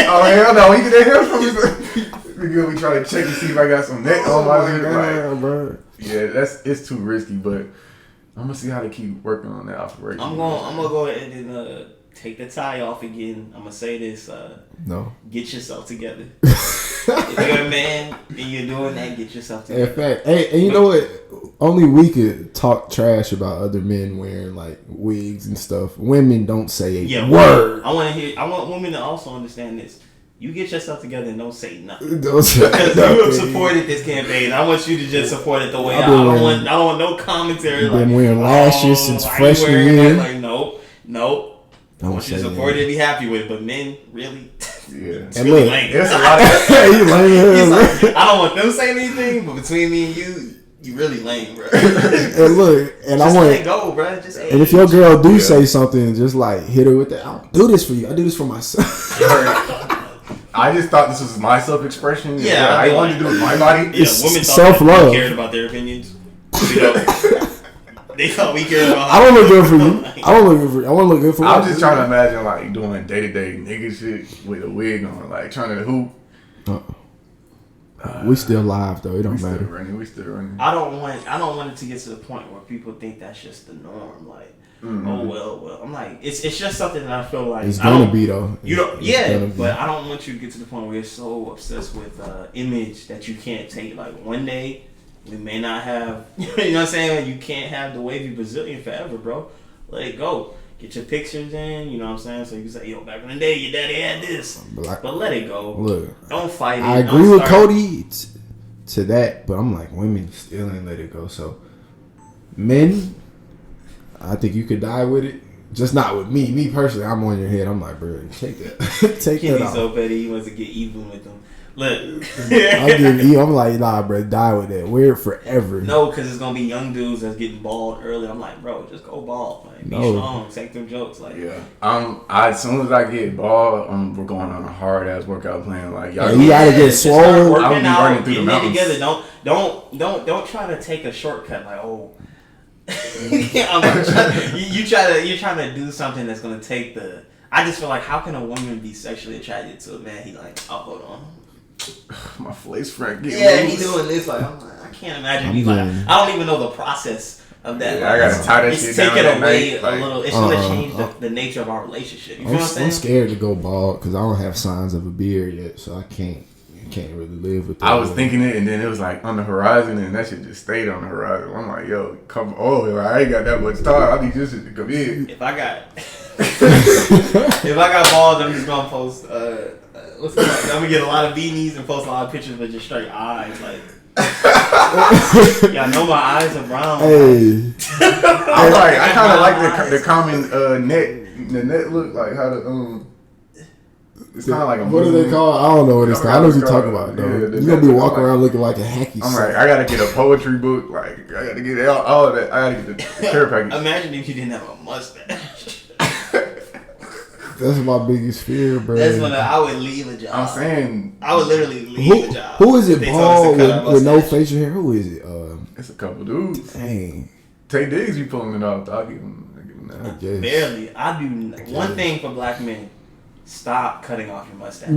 Oh hell no! You get that hair from me? We gonna be trying to check to see if I got some neck on my head. Bro. Yeah, it's too risky, but I'm gonna see how to keep working on that operation. I'm gonna go ahead and take the tie off again. I'm gonna say this. No. Get yourself together. If you're a man and you're doing that, get yourself together. In fact, hey, and you know what? Only we could talk trash about other men wearing like wigs and stuff. Women don't say a word. I want women to also understand this. You get yourself together and don't say nothing. Don't say because you have supported this campaign. I want you to just support it the way I don't want no commentary. You've been wearing lashes since freshman year. Like nope. I want you to support it and be happy with it. But men, really? Yeah. It's really lame. There's a lot of I don't want them saying anything, but between me and you really lame, bro. And look, and just I want let it go, bro. Just and if your girl do say something, just like hit her with that. I don't do this for you. I do this for myself. I just thought this was my self-expression. Yeah, I wanted to do with my body. Yeah, women thought that we cared about their opinions. They thought we cared about. I don't look good for you. I want to look good for you. I'm just trying to imagine like doing day-to-day nigga shit with a wig on, like trying to hoop. We still live though. It don't matter. We still running. I don't want it to get to the point where people think that's just the norm. Like, oh well. I'm like, it's just something that I feel like it's gonna be though. But I don't want you to get to the point where you're so obsessed with image that you can't take. Like one day, we may not have. You know what I'm saying? You can't have the wavy Brazilian forever, bro. Let it go. Get your pictures in, you know what I'm saying? So you can say, yo, back in the day, your daddy had this. But let it go. Look, don't fight it. I agree with Cody to that, but I'm like, women still ain't let it go. So, men, I think you could die with it. Just not with me. Me personally, I'm on your head. I'm like, bro, take that. Take that off. So petty, he wants to get even with them. Look. I'm like, nah, bro, die with that. Wear it forever. No, because it's going to be young dudes that's getting bald early. I'm like, bro, just go bald. Like, be strong. Take them jokes. Like, yeah. As soon as I get bald, we're going on a hard-ass workout plan. Like, y'all you got to get swole. I'm going to be running through the mountains. Together. Don't try to take a shortcut. Like, oh. You're trying to do something that's going to take the... I just feel like, how can a woman be sexually attracted to a man? He like, oh, hold on. My face front getting he doing this. Like, I can't imagine. I don't even know the process of that. Yeah, I gotta tie that it's shit down taken at away night, like, a little. It's gonna change the nature of our relationship. You feel what I'm saying? I'm scared to go bald because I don't have signs of a beard yet, so I can't really live with that. I was thinking it, and then it was like on the horizon, and that shit just stayed on the horizon. I'm like, yo, come on, like, I ain't got that much time. I need this shit to come in. If I got balls, I'm just gonna post. What's it like? I'm gonna get a lot of beanies and post a lot of pictures with just straight eyes. Like, yeah, I know my eyes are brown. Hey, I kind of like the common net. The net look like how the It's kind of like a. What do they call it? I don't know what it's called. I know what you're talking about, though. Yeah, you're gonna be walking around looking like a hacky. I'm like, I gotta get a poetry book. Like, I gotta get all of that. I gotta get the care package. Imagine if you didn't have a mustache. That's my biggest fear, bro. That's when I would leave a job. I'm saying I would literally leave a job. Who is it If they told us to bald cut our with no mustache. facial hair? Who is it? it's a couple dudes. Dang. Tay Diggs be pulling it off. I'll give him I that. guess. Barely. I do one thing for black men. Stop cutting off your mustache.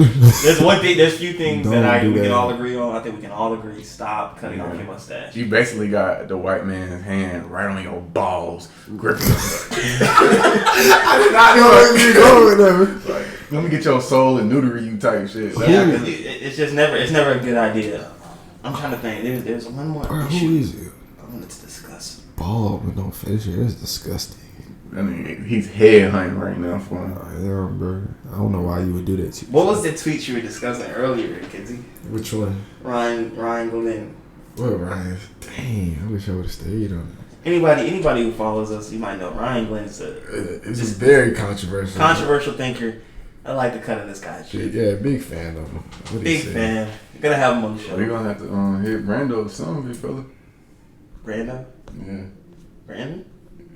There's one thing. There's few things that we can all agree on. I think we can all agree. Stop cutting off your mustache. You basically got the white man's hand right on your balls, gripping them. I did not know where you going with that. Like, let me get your soul and neuter you type shit. Like, Yeah, because it's never a good idea. I'm trying to think. There's one more Bro, issue who is it? I wanted to discuss. Bald with no facial hair. That's disgusting. I mean, he's head hunting right now for him. Yeah, bro. I don't know why you would do that to you. What was the tweet you were discussing earlier, Kinsey? Which one? Ryan Glenn. What, Ryan? Dang, I wish I would have stayed on it. Anybody who follows us, you might know Ryan Glenn's It's just very controversial. controversial thinker. I like the cut of this guy's shit. Yeah, big fan of him. What he Big said. fan. Gonna have him on the show. We're gonna have to hit Brando soon, big fella. Brandon? Yeah. Brandon?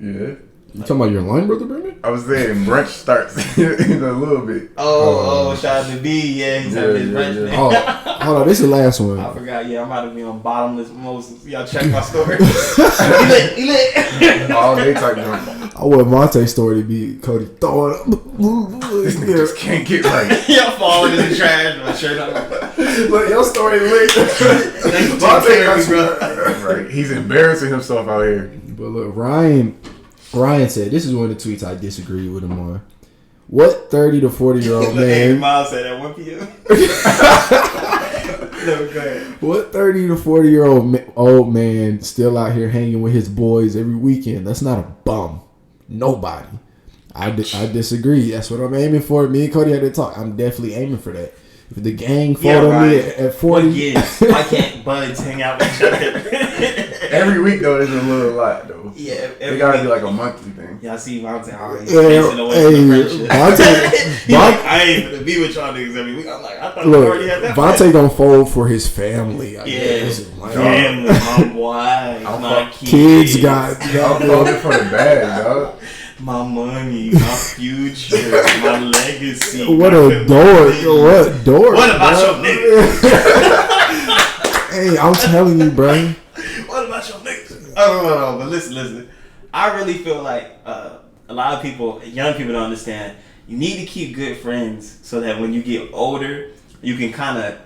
Yeah. You talking about your line brother, Brandon? I was saying brunch starts in a little bit. Shout out to B. Yeah, he's having his brunch day. Oh, hold on. This is the last one. I forgot. Yeah, I'm about to be on bottomless mimosas. Y'all check my story. he lit. All day type joint. I want Monte's story to be Cody throwing up. This nigga just can't get right. Y'all falling in the trash. My shirt on. Look, your story lit. Right. He's embarrassing himself out here. But look, Ryan said, this is one of the tweets I disagree with him on. What 30 to 40-year-old man... Miles said at 1 p.m. No, go ahead. What 30 to 40-year-old old man still out here hanging with his boys every weekend? That's not a bum. Nobody. I disagree. That's what I'm aiming for. Me and Cody had to talk. I'm definitely aiming for that. If the gang fought on me at 40... Why can't buds hang out with each other? Every week, though, is a little lot, though. Yeah. It gotta be like a monthly thing. Y'all see Vontae already Yeah, facing away from the friendship. Vontae, Like, I ain't gonna be with y'all niggas every week. I'm like, I thought we look, already had that. Vontae gonna fold for his family. I Yeah, guess. family, my wife, my Kids got I'm voting for the bag, dog. my money, my future, my legacy. What my a dork. What dork. What about your niggas? Hey, I'm telling you, bro. What about your niggas? Oh, no, but listen. I really feel like a lot of people, young people don't understand. You need to keep good friends so that when you get older, you can kind of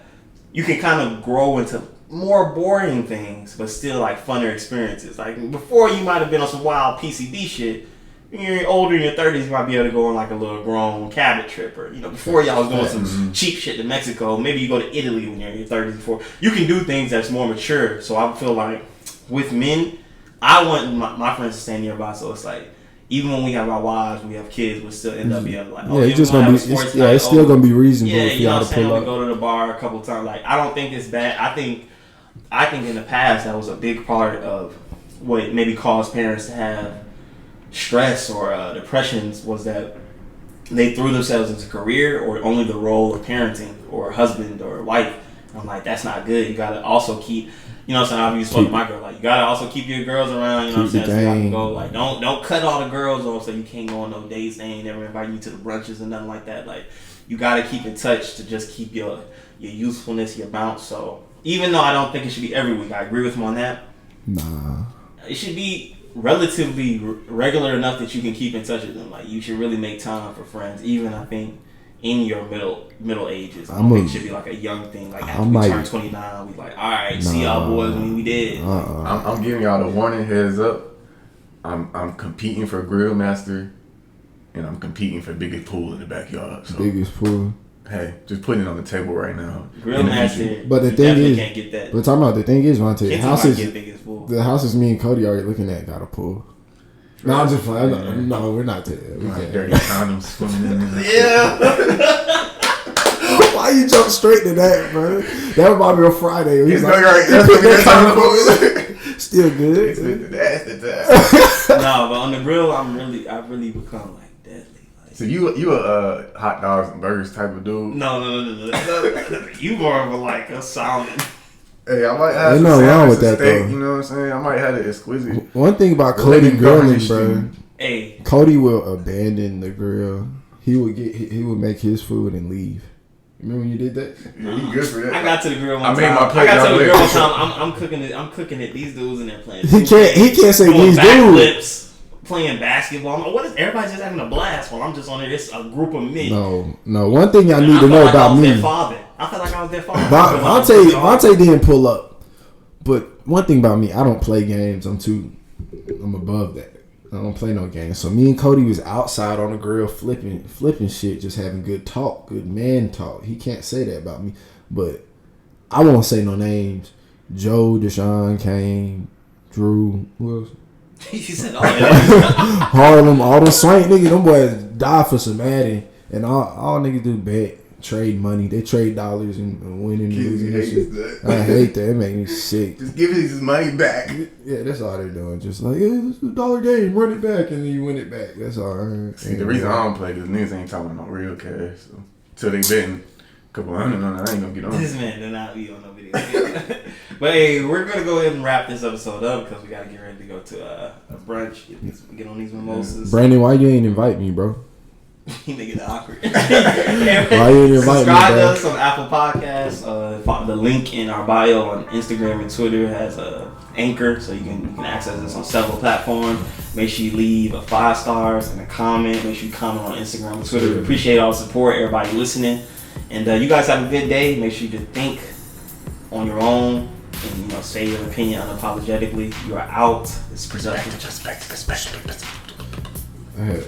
grow into more boring things, but still like funner experiences. Like before, you might have been on some wild PCB shit. When you're older in your 30s, you might be able to go on like a little grown cabin trip, or before y'all was doing some cheap shit to Mexico. Maybe you go to Italy when you're in your 30s. Before you can do things that's more mature. So I feel like with men, I want my friends to stay nearby. So it's like even when we have our wives, we have kids, we'll still end up being like, it's just gonna be, it's still gonna be reasonable. Yeah, if you know what I'm to saying? pull We up. go to the bar a couple times. Like I don't think it's bad. I think in the past that was a big part of what maybe caused parents to have stress or depressions, was that they threw themselves into career or only the role of parenting or husband or wife. And I'm like, that's not good. You gotta also keep, you know what I'm saying? I'll be spoken to my girl, like you gotta also keep your girls around. You know what I'm saying? So y'all can go, like don't cut all the girls off so you can't go on no dates. They ain't never inviting you to the brunches and nothing like that. Like you gotta keep in touch to just keep your youthfulness, your bounce. So even though I don't think it should be every week, I agree with him on that. Nah, it should be relatively regular enough that you can keep in touch with them. Like you should really make time for friends, even I think in your middle ages. I don't think it should be like a young thing. Like after we turn 29, we like, all right, see y'all boys when we did. I'm giving y'all the warning, heads up. I'm competing for grill master, and I'm competing for biggest pool in the backyard. So, Biggest pool. hey, just putting it on the table right now. Grill master. But the you thing definitely is, can't get that. But talking about the thing is, Vontae, Kids houses, might get biggest pool. the houses me and Cody already looking at got a pool. No, I'm just playing. No, we're not there. We can't. Dirty condoms swimming in there. Yeah. Why you jump straight to that, bro? That remind me of Friday. He's It's like, right. That's what they're talking about. still good. That's the time. No, but on the grill, I've really become like deadly. Like, So you a hot dogs and burgers type of dude? no. You more of a like a salmon. Hey, I might have Ain't some nothing wrong salmon, with some that, steak. though. You know what I'm saying? I might have it exquisite. One thing about The Cody living grilling, garnish bro. and- Hey, Cody will abandon the grill. He would make his food and leave. Remember when you did that? Yeah, you good for that. I got to the grill one I time. made my plate I got to y'all the grill one later. time. I'm cooking it. These dudes in there playing. He can't say doing these dudes. backflips, playing basketball. I'm like, what is everybody just having a blast while I'm just on there? It's a group of men. No. One thing y'all need to felt know like I about was me. their father. I felt like I was their father. Vontae didn't pull up. But one thing about me, I don't play games. I'm above that. I don't play no games. So me and Cody was outside on the grill flipping shit, just having good talk, good man talk. He can't say that about me. But I won't say no names. Joe, Deshaun, Kane, Drew, who else? He said, "Oh yeah." Harlem, all them swank niggas, them boys die for some Madden. And all niggas do bet, trade money. They trade dollars and win and losing and shit. I hate that. It make me sick. Just give his money back. Yeah, that's all they're doing. Just like, yeah, this is a dollar game, run it back, and then you win it back. That's all. See, the reason I don't play is niggas ain't talking no real cash. So till they betting a couple hundred on it, I ain't gonna get on. This man did not be on no video. But hey, we're gonna go ahead and wrap this episode up because we gotta get ready to go to a brunch. Get on these mimosas. Brandon, why you ain't invite me, bro? He make it awkward. Why you ain't invite me, Subscribe to bro? us on Apple Podcasts. The link in our bio on Instagram and Twitter has a Anchor, so you can access us on several platforms. Make sure you leave 5 stars and a comment. Make sure you comment on Instagram and Twitter. We appreciate all the support, everybody listening, and you guys have a good day. Make sure you just think on your own and say your opinion unapologetically. You are out. It's productive. I had